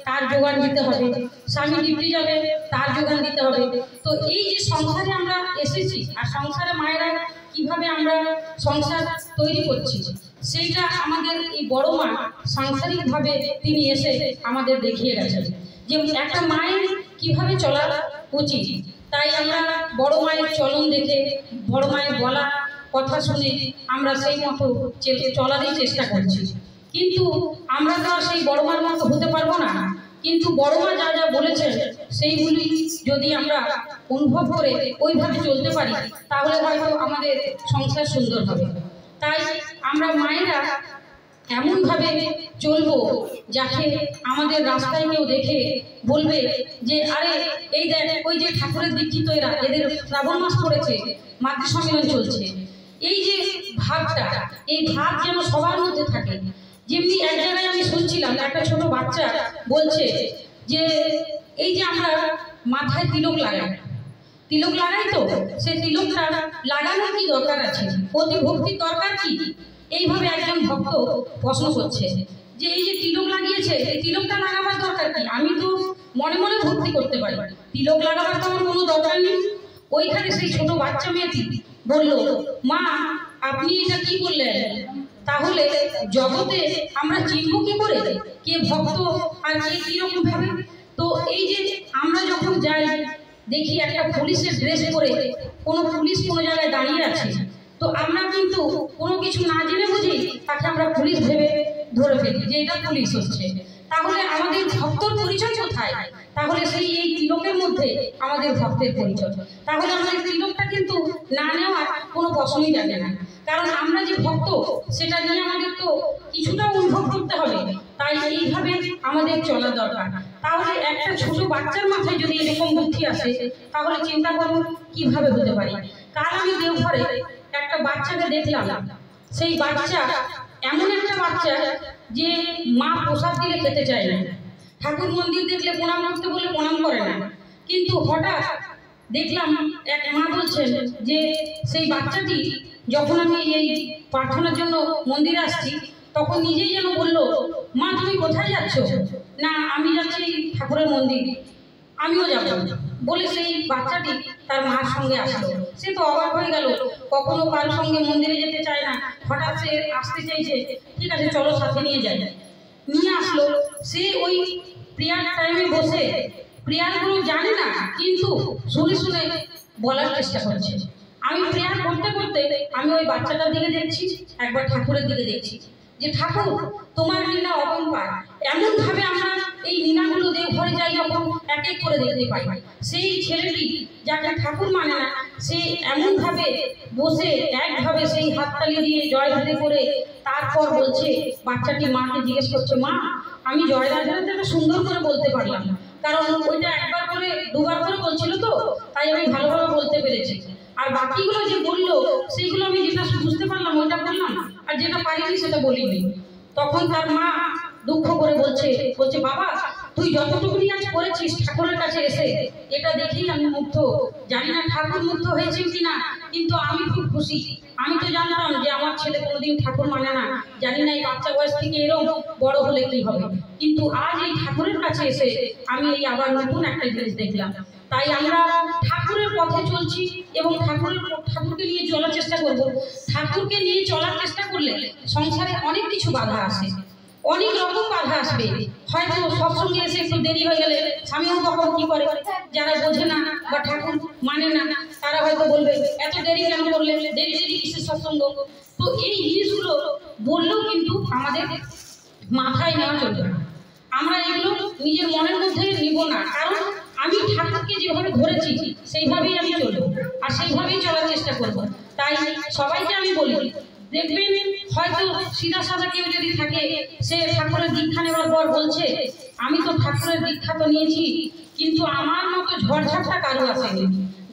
তার যোগান দিতে হবে, স্বামী ডিউটি যাবে তার যোগান দিতে হবে। তো এই যে সংসারে আমরা এসেছি আর সংসারে মায়েরা কিভাবে আমরা সংসার তৈরি করছি সেইটা আমাদের এই বড় মা সাংসারিকভাবে তিনি এসে আমাদের দেখিয়ে গেছেন যে একটা মায়ের কিভাবে চলা উচিত। তাই আমরা বড় মায়ের চলন দেখে বড় মায়ের বলা কথা শুনে আমরা সেই মতো চলারই চেষ্টা করছি। কিন্তু আমরা তো সেই বড় মার মতো হতে পারবো না, কিন্তু বড় মা যা যা বলেছেন সেইগুলি যদি আমরা অনুভব করে ওইভাবে চলতে পারি তাহলে হয়তো আমাদের সংসার সুন্দর হবে। তাই আমরা মায়েরা এমনভাবে চলবো যাতে আমাদের রাস্তায় কেউ দেখে বলবে যে আরে এই দেখ ওই যে ঠাকুরের দীক্ষিত এরা, এদের শ্রাবণ মাস পড়েছে, মাতৃ সম্মেলন চলছে। এই যে ভাবটা, এই ভাব যেন সবার মধ্যে থাকে। যেমনি এক জায়গায় আমি শুনছিলাম একটা ছোট বাচ্চা বলছে যে এই যে আমরা মাথায় তিলক লাগাই তো সে তিলকটা লাগানোর কি দরকার আছে, অতি ভক্তির দরকার কি? এইভাবে একজন ভক্ত প্রশ্ন করছে যে এই যে তিলক লাগিয়েছে এই তিলকটা লাগাবার দরকার কি? আমি তো মনে মনে ভক্তি করতে পারি, তিলক লাগাবার তো আমার কোনো দরকার নেই। ওইখানে সেই ছোট বাচ্চা মেয়েটি বলল, মা আপনি এটা কি বললেন? তাহলে জগতে আমরা চিনব কি করে কে ভক্ত আর কে কিরকম ভাবে? তো এই যে আমরা যখন যাই দেখি একটা পুলিশের ড্রেস পরে কোনো পুলিশ কোনো জায়গায় দাঁড়িয়ে আছে, তো আমরা কিন্তু কোনো কিছু না জেনে বুঝি তাকে আমরা পুলিশ ভেবে ধরে ফেলি যে এটা পুলিশ হচ্ছে। তাহলে আমাদের ভক্তর পরিচয় কোথায়? তাহলে সেই এই তিলকের মধ্যে আমাদের ভক্তের পরিচয়। তাহলে আমাদের তিলকটা কিন্তু না নেওয়ার কোনো প্রশ্নই জানে না, কারণ আমরা যে ভক্ত সেটা নিয়ে আমাদের তো কিছুটা অনুভব করতে হবে। তাই এইভাবে আমাদের চলা দরকার। তাহলে একটা ছোট বাচ্চার মাথায় যদি এরকম বুদ্ধি আসে তাহলে চিন্তা করুন কিভাবে হতে পারে। কাল আমি দেওঘরে একটা বাচ্চাকে দেখলাম, সেই বাচ্চা এমন একটা বাচ্চা যে মা প্রসাদ দিলে খেতে চায় না, ঠাকুর মন্দির দেখলে প্রণাম করতে বলে প্রণাম করে না। কিন্তু হঠাৎ দেখলাম এক মা বলছেন যে সেই বাচ্চাটি যখন আমি এই প্রার্থনার জন্য মন্দিরে আসছি তখন নিজেই যেন বললো, মা তুমি কোথায় যাচ্ছ? না আমি যাচ্ছি ঠাকুরের মন্দির। আমিও যাব বলে সেই বাচ্চাটি তার মার সঙ্গে আসলো। সে তো অবাক হয়ে গেল, কখনো কার সঙ্গে মন্দিরে যেতে চায় না, হঠাৎ সে আসতে চাইছে, ঠিক আছে চলো সাথে নিয়ে যাই। নিয়ে আসলো। সে ওই প্রেয়ার টাইমে বসে প্রেয়ারগুলো জানে না, কিন্তু শুনে শুনে বলার চেষ্টা করছে। আমি প্রেয়ার করতে করতে আমি ওই বাচ্চাটার দিকে দেখছি, একবার ঠাকুরের দিকে দেখছি যে ঠাকুর তোমার লীলা অপম্পার। এমনভাবে আমরা এই লীলাগুলো দেওঘরে যাই যখন এক এক করে দেখতে পাই। সেই ছেলেটি যাকে ঠাকুর মানে না সে এমনভাবে বসে একভাবে সেই হাততালি দিয়ে জয় রাধে করে তারপর বলছে, বাচ্চাটি মাকে জিজ্ঞেস করছে, মা আমি জয় রাধে রাধে সুন্দর করে বলতে পারলাম, কারণ ওইটা একবার করে দুবার করে বলছিল তো তাই আমি ভালোভাবে বলতে পেরেছি। আর বাকিগুলো যে বললো সেইগুলো আমি যেটা বুঝতে পারলাম ওইটা বললাম, আর যেটা পারিনি সেটা বলিনি। তখন তার মা দুঃখ করে বলছে বাবা তুই যতটুকুনি আজ করেছিস ঠাকুরের কাছে এসে এটা দেখেই আমি মুগ্ধ। জানি না ঠাকুর মুগ্ধ হয়েছেন কিনা, কিন্তু আমি খুব খুশি। আমি তো জানতাম যে আমার ছেলে কোনোদিন ঠাকুর মানে না, জানি না এই বাচ্চা বয়স থেকে এরকম বড় হলে কি হবে, কিন্তু আজ এই ঠাকুরের কাছে এসে আমি এই আবার নতুন একটা জিনিস দেখলাম। তাই আমরা ঠাকুরের পথে চলছি এবং ঠাকুরকে নিয়ে চলার চেষ্টা করব। ঠাকুরকে নিয়ে চলার চেষ্টা করলে সংসারে অনেক কিছু বাধা আসে, অনেক রকম বাধা আসবে। হয়তো সৎসঙ্গে এসে একটু দেরি হয়ে গেলে স্বামীও কখন কি করে, যারা বোঝে না বা ঠাকুর মানে না তারা হয়তো বলবে এত দেরি কেন করলে, দেরি কিসের সৎসঙ্গ। তো এই জিনিসগুলো বললেও কিন্তু আমাদের মাথায় নেওয়া চলবে না। আমরা এগুলো নিজের মনের মধ্যে নিব না, কারণ আমি ঠাকুরকে যেভাবে ধরেছি সেইভাবেই আমি চলবো আর সেইভাবেই চলার চেষ্টা করব। তাই সবাইকে আমি বলি, দেখবেন হয়তো সিধা সাদা কেউ যদি থাকে সে ঠাকুরের দীক্ষা নেওয়ার পর বলছে আমি তো ঠাকুরের দীক্ষা তো নিয়েছি, কিন্তু আমার মতো ঝড়ঝাপটা কারো আসেনি,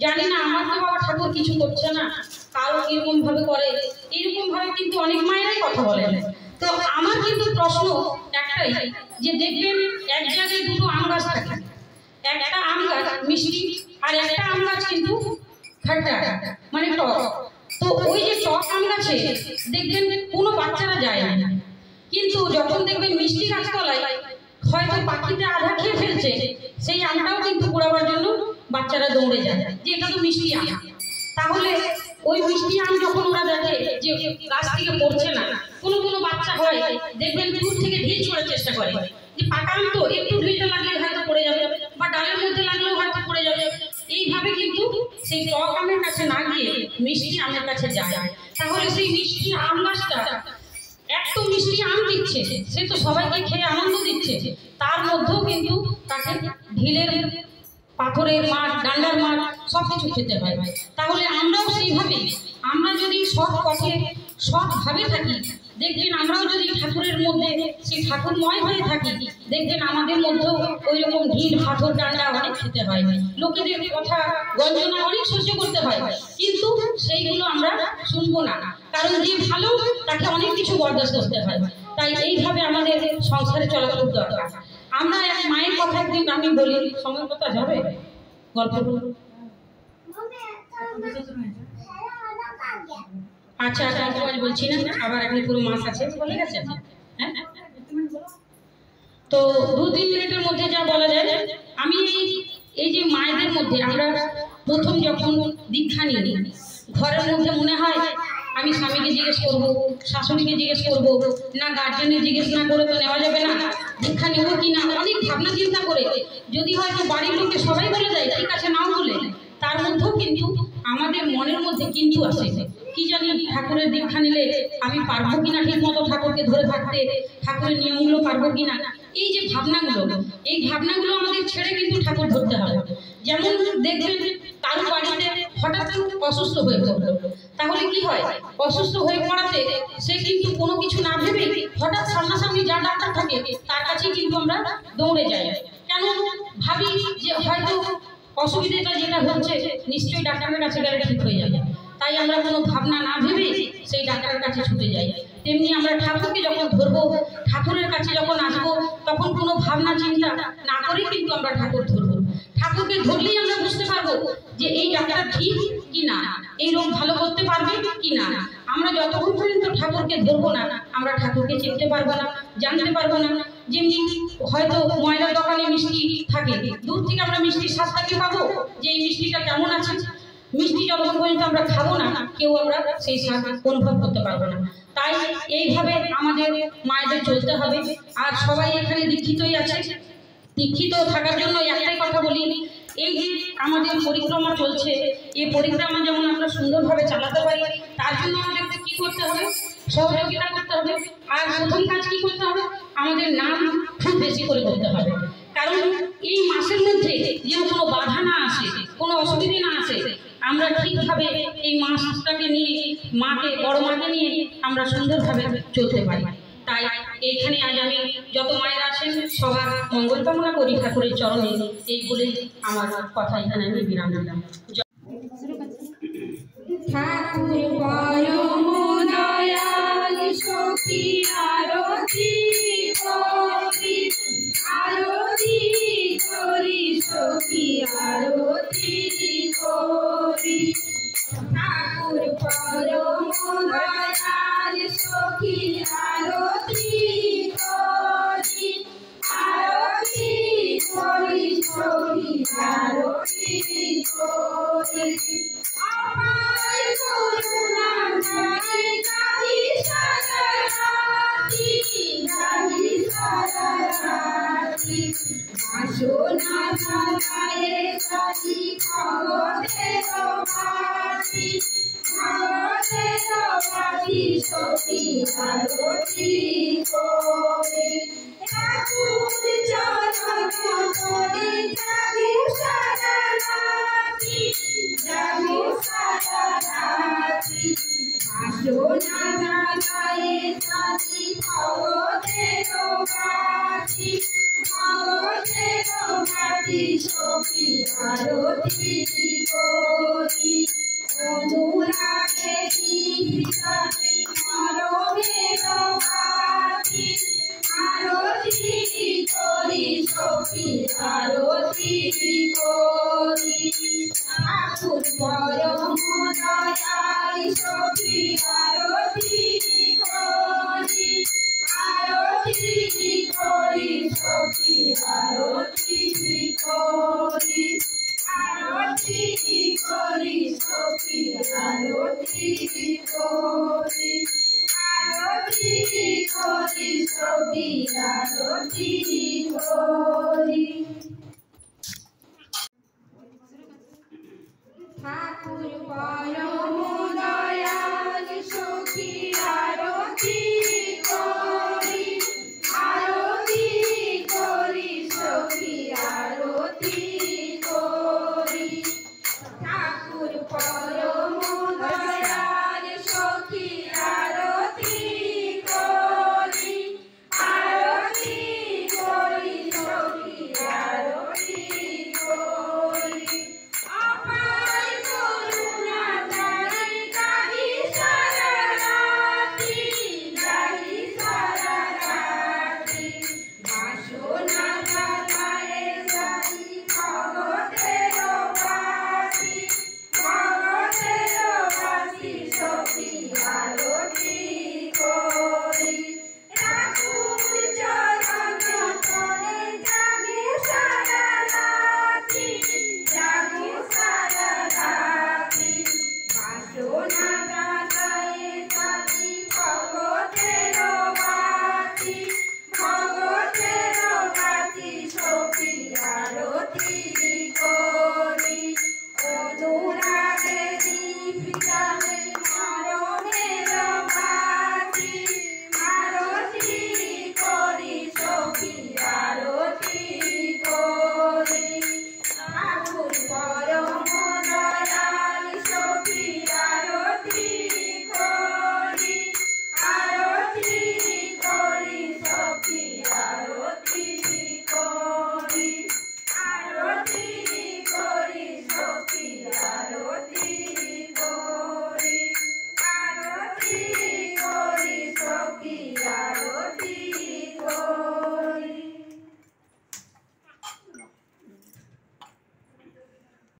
জানি না আমার তো বাবা ঠাকুর কিছু করছে না, কারো কিরকম ভাবে করে, এরকম ভাবে কিন্তু অনেক মায়েরাই কথা বলেন। তো আমার কিন্তু প্রশ্ন একটাই, যে দেখবেন এক জায়গায় দুটো আম গাছ থাকে, একটা আম গাছ মিষ্টি আর একটা আম গাছ কিন্তু খাট্টা, মানে টক। তো ওই যে টক আম গাছে দেখবেন কোনো বাচ্চারা যায় না, কিন্তু যখন দেখবেন মিষ্টি গাছতলায় হয়তো পাখিতে আধা খেয়ে ফেলছে, সেই আমটাও কিন্তু কুড়াবার জন্য বাচ্চারা দৌড়ে যায়, যে এটা তো মিষ্টি আম। তাহলে ওই মিষ্টি আম যখন ওরা দেখে যে গাছ থেকে পড়ছে না, কোনো কোনো বাচ্চা হয় দেখবেন দূর থেকে ঢিল ছোড়ার চেষ্টা করে, যে পাকা আম তো একটু ঢিলটা লাগলে হয়তো পড়ে যাবে, বা ডালের মধ্যে লাগলেও হয়তো পড়ে যাবে। এইভাবে কিন্তু সেই টক আমের কাছে না গিয়ে মিষ্টি আমের কাছে যায়। তাহলে সেই মিষ্টি আম গাছটা এত মিষ্টি আম দিচ্ছে, সে তো সবাইকে খেয়ে আনন্দ দিচ্ছে, তার মধ্যেও কিন্তু তাকে ঢিলের, পাথরের মাঠ, ডান্ডার মাঠ সবকিছু খেতে হয়। তাহলে আমরাও সেইভাবে, আমরা যদি সৎ পথে সৎভাবে থাকি, দেখবেন আমরাও যদি ঠাকুরের মধ্যে সেই ঠাকুরময় হয়ে থাকি, দেখবেন আমাদের মধ্যেও ওই রকম ঢিল, পাথর, ডান্ডা অনেক খেতে হয়, লোকেদের কথা গঞ্জনা অনেক সহ্য করতে হয়, কিন্তু সেইগুলো আমরা শুনবো না, কারণ যে ভালো তাকে অনেক কিছু বরদাস্ত করতে হয়। তাই এইভাবে আমাদের সংসারে চলা খুব দরকার। আমরা এক মায়ের কথা একদিন আমি বলি, সময় কথা যাবে গল্প। আচ্ছা আচ্ছা, আজ বলছি না, আবার এখন পুরো মাস আছে, বলে গেছে। হ্যাঁ, তো 2-3 মিনিটের মধ্যে যা বলা যায়। আমি এই যে মায়েদের মধ্যে আমরা প্রথম যখন দীক্ষা নিই, ঘরের মধ্যে মনে হয় আমি স্বামীকে জিজ্ঞেস করবো, শাশুড়িকে জিজ্ঞেস করবো, না গার্জেনের জিজ্ঞেস না করে তো নেওয়া যাবে না, দীক্ষা নেবো কিনা, অনেক ভাবনা চিন্তা করে যদি হয়তো বাড়ির লোকে সবাই বলে যায় ঠিক আছে নাও বলে, তার মধ্যেও কিন্তু আমাদের মনের মধ্যে কিন্তু আসে, কি জানি ঠাকুরের দীক্ষা নিলে আমি পারবো কিনা ঠিক মতো ঠাকুরকে ধরে থাকতে, ঠাকুরের নিয়মগুলো পারবো কিনা। এই যে ভাবনাগুলো, এই ভাবনাগুলো আমাদের ছেড়ে কিন্তু ঠাকুর ধরতে হবে। যেমন দেখবেন কারো বাড়িতে হঠাৎ অসুস্থ হয়ে পড়লো, তাহলে কি হয়, অসুস্থ হয়ে পড়াতে সে কিন্তু কোনো কিছু না ভেবে হঠাৎ সামনাসামনি যা ডাক্তার থাকে তার কাছেই কিন্তু আমরা দৌড়ে যাই। কেন ভাবি যে হয়তো অসুবিধাটা যেটা হচ্ছে নিশ্চয়ই ডাক্তারের কাছে গেলে ঠিক হয়ে যাবে, তাই আমরা কোনো ভাবনা না ভেবে সেই ডাক্তারের কাছে ছুটে যাই। তেমনি আমরা ঠাকুরকে যখন ধরবো, ঠাকুরের কাছে যখন আসবো, তখন কোনো ভাবনা চিন্তা না করেই কিন্তু আমরা ঠাকুর ধরবো। ঠাকুরকে ধরলেই আমরা বুঝতে পারবো যে এই ডাক্তার ঠিক কি না, এই রোগ ভালো করতে পারবে কি না। আমরা যতক্ষণ পর্যন্ত ঠাকুরকে ধরবো না, আমরা ঠাকুরকে চিনতে পারবো না, জানতে পারবো না। যেমনি হয়তো ময়দার দোকানে মিষ্টি থাকে, দূর থেকে আমরা মিষ্টির স্বাদটাকে পাবো যে এই মিষ্টিটা কেমন আছে, মিষ্টি যতক্ষণ পর্যন্ত আমরা খাবো না, কেউ আমরা সেই স্বাদ অনুভব করতে পারবো না। তাই এইভাবে আমাদের মায়েদের চলতে হবে। আর সবাই এখানে দীক্ষিতই আছে, দীক্ষিত থাকার জন্য একটাই কথা বলি, এই যে আমাদের পরিক্রমা চলছে, এই পরিক্রমা যেমন আমরা সুন্দরভাবে চালাতে পারি, তার জন্য আমাদেরকে কি করতে হবে, সহযোগিতা করতে হবে। আর প্রথম কাজ কি করতে হবে, আমাদের নাম খুব বেশি করে করতে হবে, কারণ এই মাসের মধ্যে যেন কোনো বাধা না আসে, কোনো অসুবিধা না আসে, আমরা ঠিকভাবে এই মাসটাকে নিয়ে, মাকে, বড় মাকে নিয়ে আমরা সুন্দরভাবে চলতে পারি। তাই এইখানে আজ আমি যত মায়েরা আছেন সবার মঙ্গল কামনা করি ঠাকুরের চরণে, এই বলেই আমার কথা এখানে আমি বিরাম দিলাম। ঠাকুর পরম দয়াল সখী আরতি করি, আরতি করি সখী আরতি করি। ঠাকুর পরম দয়াল সখী আরতি করি, আরতি করি সখী আরতি করি। আমার করুণা গাই গাই সারা রাতি, গাই সারা রাতি। বাসনা জাগায়ে গাই ভগতের বাতি, ভগতের বাতি সখী আরতি করি। ঠাকুর চরণ করি জাগি সারা রাতি, জাগি সারা রাতি। বাসনা জাগায়ে গাই ভগতের বাতি, ভগতের বাতি সখী আরতি করি। অনুরাগে জীবনে মরমের বাতি আরতি করি সখী আরতি করি ঠাকুর পরম দয়াল সখী আরতি করি সখী আরতি করি সখী আরতি করি সখী আরতি